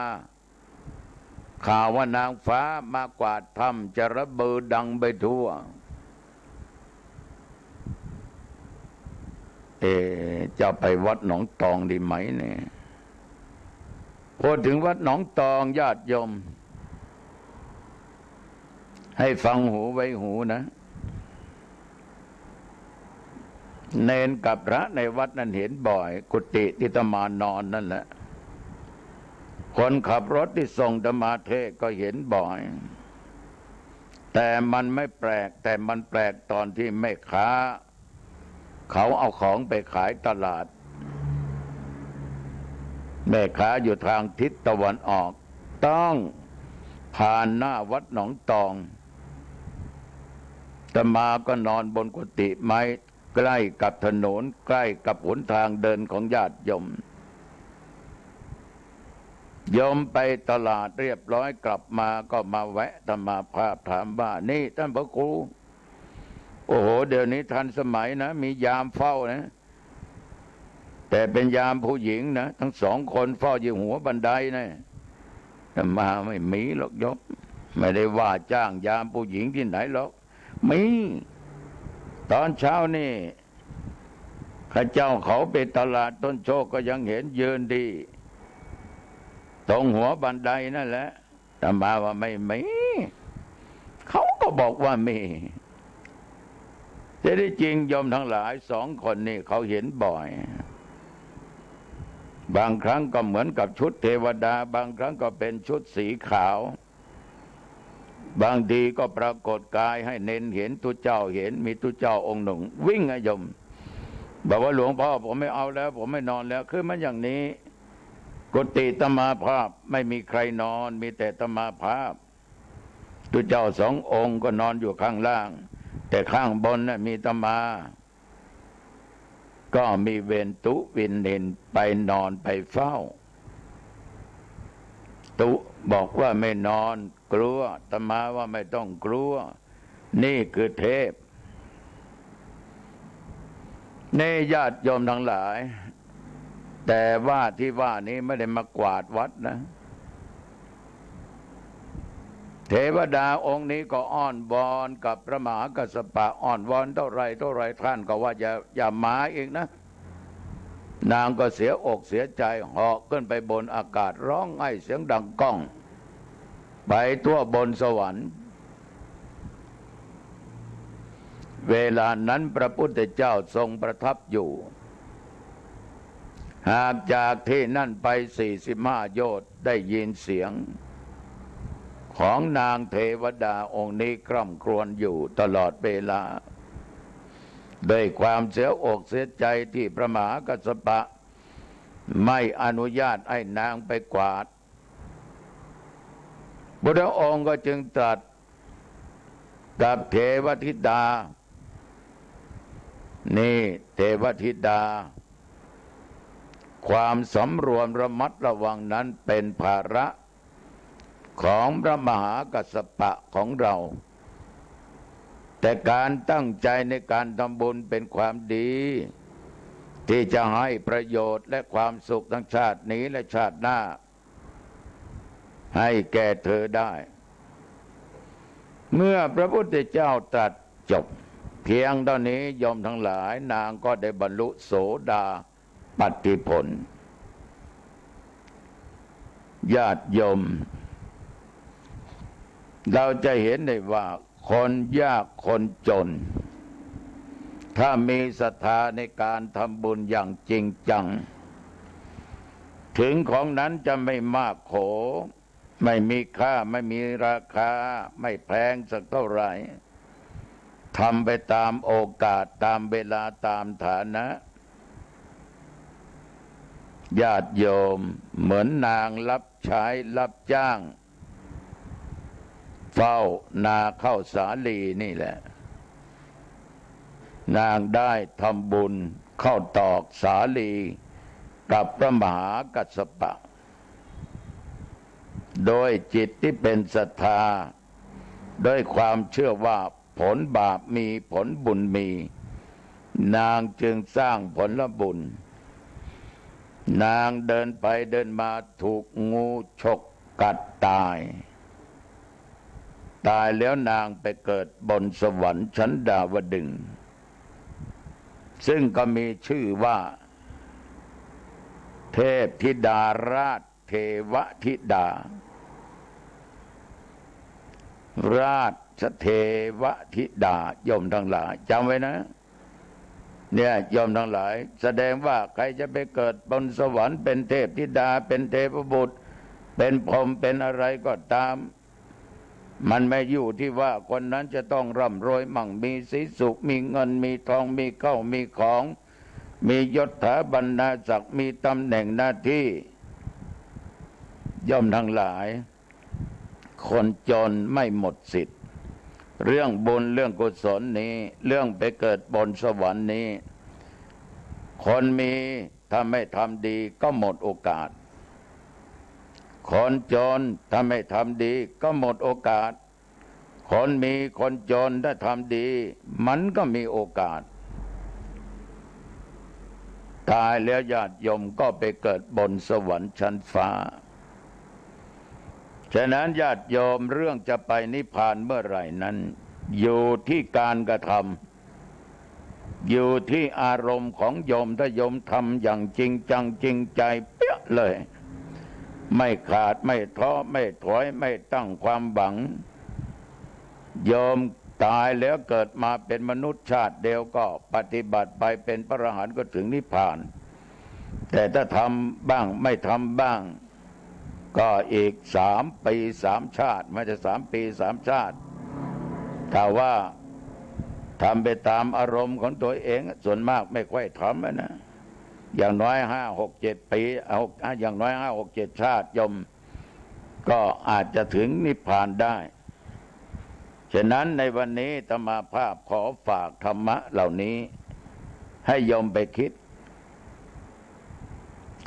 ข่าวว่านางฟ้ามากวาดถ้ำจะระเบิดดังไปทั่วจะไปวัดหนองตองดีไหมเนี่ยพูดถึงวัดหนองตองญาติโยมให้ฟังหูไว้หูนะเณรกับพระในวัดนั้นเห็นบ่อยกุฏิที่อาตมานอนนั่นแหละคนขับรถที่ส่งอาตมาเทศก็เห็นบ่อยแต่มันไม่แปลกแต่มันแปลกตอนที่แม่ค้าเขาเอาของไปขายตลาดแม่ค้าอยู่ทางทิศตะวันออกต้องผ่านหน้าวัดหนองตองอาตมาก็นอนบนกุฏิไม้ใกล้กับถนนใกล้กับหนทางเดินของญาติโยมไปตลาดเรียบร้อยกลับมาก็มาแวะอาตมาภาพถามว่านี่ท่านพระครูโอ้โหเดี๋ยวนี้ทันสมัยนะมียามเฝ้านะแต่เป็นยามผู้หญิงนะทั้ง2 คนเฝ้าอยู่หัวบันไดนะแต่มาไม่มีหรอกยกไม่ได้ว่าจ้างยามผู้หญิงที่ไหนหรอกมีตอนเช้านี่ข้าเจ้าเขาไปตลาดต้นโชคก็ยังเห็นยืนดีตรงหัวบันไดนั่นแหละแต่มาว่าไม่มีเขาก็บอกว่ามีแต่ที่จริงโยมทั้งหลาย2 คนนี่เขาเห็นบ่อยบางครั้งก็เหมือนกับชุดเทวดาบางครั้งก็เป็นชุดสีขาว บางทีก็ปรากฏกายให้เน้นเห็นตุเจ้าเห็นมีตุเจ้าองค์หนึ่งวิ่งอะโยมบอกว่าหลวงพ่อผมไม่เอาแล้วผมไม่นอนแล้วคือมันอย่างนี้กุฏิตมาภาพไม่มีใครนอนมีแต่ตมาภาพตุเจ้าสององค์ก็นอนอยู่ข้างล่างแต่ข้างบนน่ะมีตมาก็มีเวรตุวินเห็นไปนอนไปเฝ้าตุบอกว่าไม่นอนกลัวตมาว่าไม่ต้องกลัวนี่คือเทพนี่ญาติโยมทั้งหลายแต่ว่าที่ว่านี้ไม่ได้มากวาดวัดนะเทวดาองค์นี้ก็อ้อนวอนกับพระมหากัสสปะอ้อนวอนเท่าไรท่านก็ว่าอย่ามาอีกนะนางก็เสียอกเสียใจเหาะขึ้นไปบนอากาศร้องไห้เสียงดังก้องไปทั่วบนสวรรค์เวลานั้นพระพุทธเจ้าทรงประทับอยู่หากจากที่นั่นไป45 โยชน์ได้ยินเสียงของนางเทวดาองค์นี้คร่ำครวญอยู่ตลอดเวลาด้วยความเสียอกเสียใจที่พระมหากัสสปะไม่อนุญาตให้นางไปกวาดพุทธองค์ก็จึงตรัสกับเทวธิดานี่เทวธิดาความสำรวมระมัดระวังนั้นเป็นภาระของพระมหากัสสปะของเราแต่การตั้งใจในการทำบุญเป็นความดีที่จะให้ประโยชน์และความสุขทั้งชาตินี้และชาติหน้าให้แก่เธอได้เมื่อพระพุทธเจ้าตรัสจบเพียงเท่านี้โยมทั้งหลายนางก็ได้บรรลุโสดาปัตติผลญาติโยมเราจะเห็นได้ว่าคนยากคนจนถ้ามีศรัทธาในการทำบุญอย่างจริงจังถึงของนั้นจะไม่มากโขไม่มีค่าไม่มีราคาไม่แพงสักเท่าไหร่ทำไปตามโอกาสตามเวลาตามฐานะญาติโยมเหมือนนางรับใช้รับจ้างเฝ้านาข้าวสาลีนี่แหละนางได้ทำบุญเข้าตอกสาลีกับพระมหากัสสปะโดยจิตที่เป็นศรัทธาโดยความเชื่อว่าผลบาปมีผลบุญมีนางจึงสร้างผลบุญนางเดินไปเดินมาถูกงูฉกกัดตายแล้วนางไปเกิดบนสวรรค์ชั้นดาวดึงส์ซึ่งก็มีชื่อว่าเทพธิดาราชเทวธิดาราชเทวธิดาโยมทั้งหลายจำไว้นะเนี่ยโยมทั้งหลายแสดงว่าใครจะไปเกิดบนสวรรค์เป็นเทพธิดาเป็นเทพบุตรเป็นพรหมเป็นอะไรก็ตามมันไม่อยู่ที่ว่าคนนั้นจะต้องร่ำรวยมั่งมีสีสุขมีเงินมีทองมีข้าวมีของมียศถาบรรดาศักดิ์มีตำแหน่งหน้าที่ย่อมทั้งหลายคนจนไม่หมดสิทธิ์เรื่องบุญเรื่องกุศลนี้เรื่องไปเกิดบนสวรรค์นี้คนมีถ้าไม่ทำดีก็หมดโอกาสคนจนถ้าไม่ทำดีก็หมดโอกาสคนมีคนจนถ้าทำดีมันก็มีโอกาสตายแล้วญาติโยมก็ไปเกิดบนสวรรค์ชั้นฟ้าฉะนั้นญาติโยมเรื่องจะไปนิพพานเมื่อไหร่นั้นอยู่ที่การกระทำอยู่ที่อารมณ์ของโยมถ้าโยมทำอย่างจริงจังจริงใจเปี้ยเลยไม่ขาดไม่ท้อไม่ถอยไม่ตั้งความหวังโยมตายแล้วเกิดมาเป็นมนุษย์ชาติเดียวก็ปฏิบัติไปเป็นพระอรหันต์ก็ถึงนิพพานแต่ถ้าทำบ้างไม่ทำบ้าง ก็อีก3 ปี3 ชาติไม่ใช่3 ปี3 ชาติถ้าว่าทำไปตามอารมณ์ของตัวเองส่วนมากไม่ค่อยทำนะอย่างน้อย5 6 7 ปีอย่างน้อย5 6 7 ชาติโยมก็อาจจะถึงนิพพานได้ฉะนั้นในวันนี้อาตมาภาพขอฝากธรรมะเหล่านี้ให้โยมไปคิด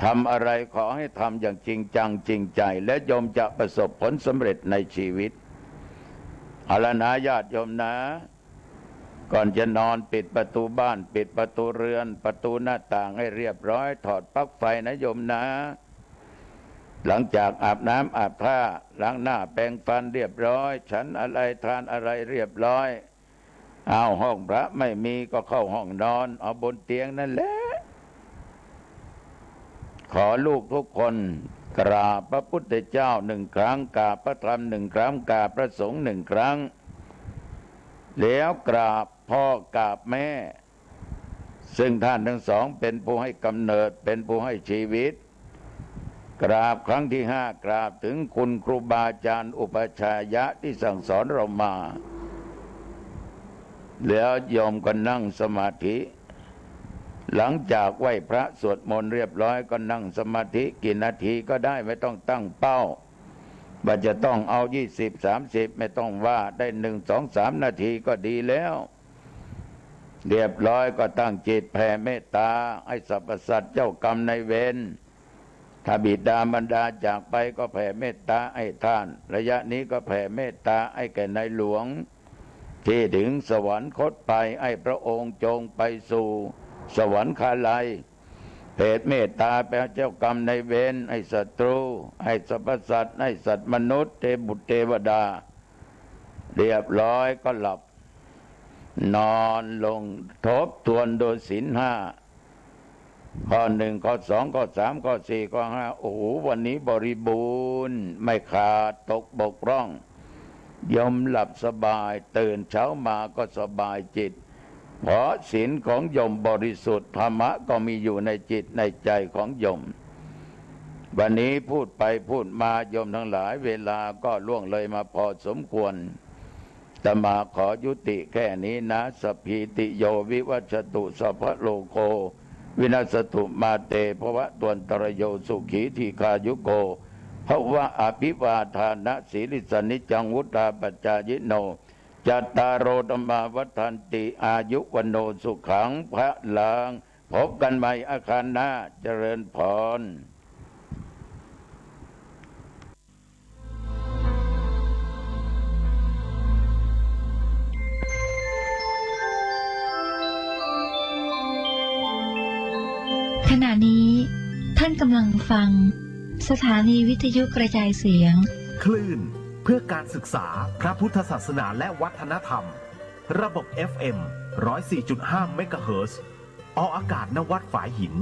ทำอะไรขอให้ทำอย่างจริงจังจริงใจและโยมจะประสบผลสำเร็จในชีวิตเอาละนะญาติโยมนะก่อนจะนอนปิดประตูบ้านปิดประตูเรือนประตูหน้าต่างให้เรียบร้อยถอดปลั๊กไฟนะโยมนะหลังจากอาบน้ำอาบผ้าล้างหน้าแปรงฟันเรียบร้อยฉันอะไรทานอะไรเรียบร้อยเอาห้องพระไม่มีก็เข้าห้องนอนเอาบนเตียงนั่นแหละขอลูกทุกคนกราบพระพุทธเจ้า1 ครั้งกราบพระธรรม1 ครั้งกราบพระสงฆ์1 ครั้งแล้วกราบพ่อกราบแม่ซึ่งท่านทั้งสองเป็นผู้ให้กำเนิดเป็นผู้ให้ชีวิตกราบครั้งที่5กราบถึงคุณครูบาอาจารย์อุปัชฌายะที่สั่งสอนเรามาแล้วโยมก็นั่งสมาธิหลังจากไหว้พระสวดมนต์เรียบร้อยก็นั่งสมาธิกี่นาทีก็ได้ไม่ต้องตั้งเป้าว่าจะต้องเอา20 30ไม่ต้องว่าได้1 2 3 นาทีก็ดีแล้วเรียบร้อยก็ตั้งจิตแผ่เมตตาให้สรรพสัตว์เจ้ากรรมนายเวรถ้าบิดามารดาจากไปก็แผ่เมตตาให้ท่านระยะนี้ก็แผ่เมตตาให้แก่ในหลวงที่ถึงสวรรคตไปให้พระองค์จงไปสู่สวรรคาลัยแผ่เมตตาไปให้เจ้ากรรมนายเวรให้ศัตรูให้สรรพสัตว์ให้สัตว์มนุษย์เทพบุตรเทวดาเรียบร้อยก็หลับนอนลงทบทวนโดยศีล 5ข้อ 1ข้อ 2ข้อ 3ข้อ 4ข้อ 5โอ้โหวันนี้บริบูรณ์ไม่ขาดตกบกพร่องยอมหลับสบายตื่นเช้ามาก็สบายจิตเพราะศีลของโยมบริสุทธิ์ธรรมะก็มีอยู่ในจิตในใจของโยมวันนี้พูดไปพูดมาโยมทั้งหลายเวลาก็ล่วงเลยมาพอสมควรอาตมาขอยุติแค่นี้นะสัพพิติโยวิวัชชตุสัพพะโลโกวินาศตุมาเตภวะตวันตรโยสุขีทีคายุโกภวะอภิวาทานะสีลิสนิจังวุฒาปัจจายโนจัตตารโอธรรมาวัฏันติอายุวโนสุขังพระลังพบกันใหม่อาคารหน้าเจริญพรขณะนี้ท่านกำลังฟังสถานีวิทยุกระจายเสียงคลื่นเพื่อการศึกษาพระพุทธศาสนาและวัฒนธรรมระบบ FM 104.5 เมกะเฮิรตซ์ออกอากาศณ วัดฝายหิน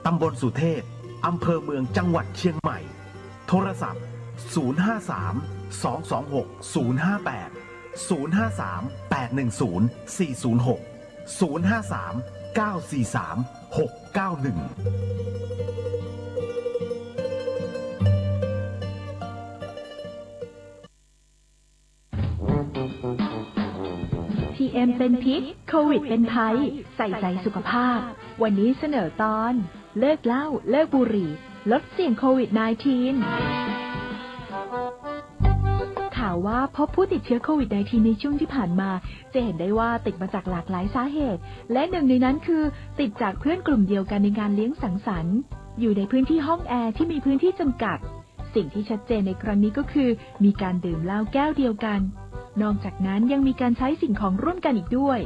ตำบลสุเทพอำเภอเมืองจังหวัดเชียงใหม่โทรศัพท์PM เป็นพิษโควิดเป็นภัยใส่ใจสุขภาพวันนี้เสนอตอนเลิกเหล้าเลิกบุหรี่ลดเสี่ยงโควิด -19 ข่าวว่าพบผู้ติดเชื้อโควิด -19 ในช่วงที่ผ่านมาจะเห็นได้ว่าติดมาจากหลากหลายสาเหตุและหนึ่งในนั้นคือติดจากเพื่อนกลุ่มเดียวกันในงานเลี้ยงสังสรรค์อยู่ในพื้นที่ห้องแอร์ที่มีพื้นที่จำกัดสิ่งที่ชัดเจนในครั้งนี้ก็คือมีการดื่มเหล้าแก้วเดียวกันนอกจากนั้นยังมีการใช้สิ่งของร่วมกันอีกด้วย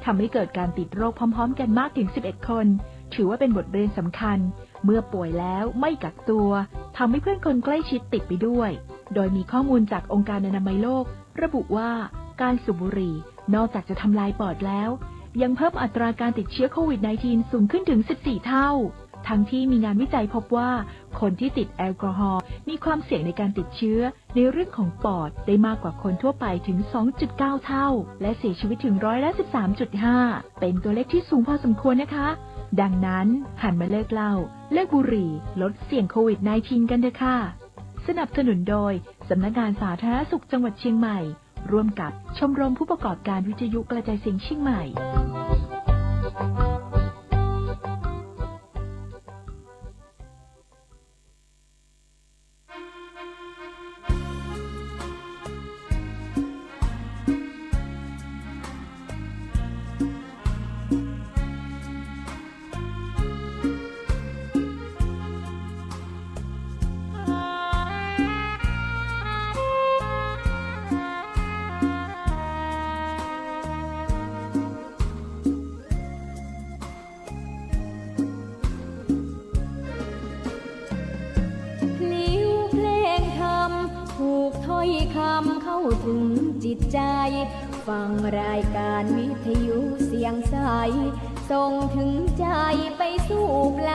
ทำให้เกิดการติดโรคพร้อมๆกันมากถึง11คนถือว่าเป็นบทเรียนสำคัญเมื่อป่วยแล้วไม่กักตัวทำให้เพื่อนคนใกล้ชิดติดไปด้วยโดยมีข้อมูลจากองค์การอนามัยโลกระบุว่าการสูบบุหรี่นอกจากจะทำลายปอดแล้วยังเพิ่มอัตราการติดเชื้อโควิด -19 สูงขึ้นถึง14เท่าทั้งที่มีงานวิจัยพบว่าคนที่ติดแอลกอฮอล์มีความเสี่ยงในการติดเชื้อในเรื่องของปอดได้มากกว่าคนทั่วไปถึง 2.9 เท่าและเสียชีวิตถึง13.5%เป็นตัวเลขที่สูงพอสมควรนะคะดังนั้นหันมาเลิกเหล้าเลิกบุหรี่ลดเสี่ยงโควิด -19 กันเถอะค่ะ สนับสนุนโดยสำนักงานสาธารณสุขจังหวัดเชียงใหม่ร่วมกับชมรมผู้ประกอบการวิทยุกระจายเสียงเชียงใหม่คำเข้าถึงจิตใจฟังรายการวิทยุเสียงใสส่งถึงใจไปสู่ปล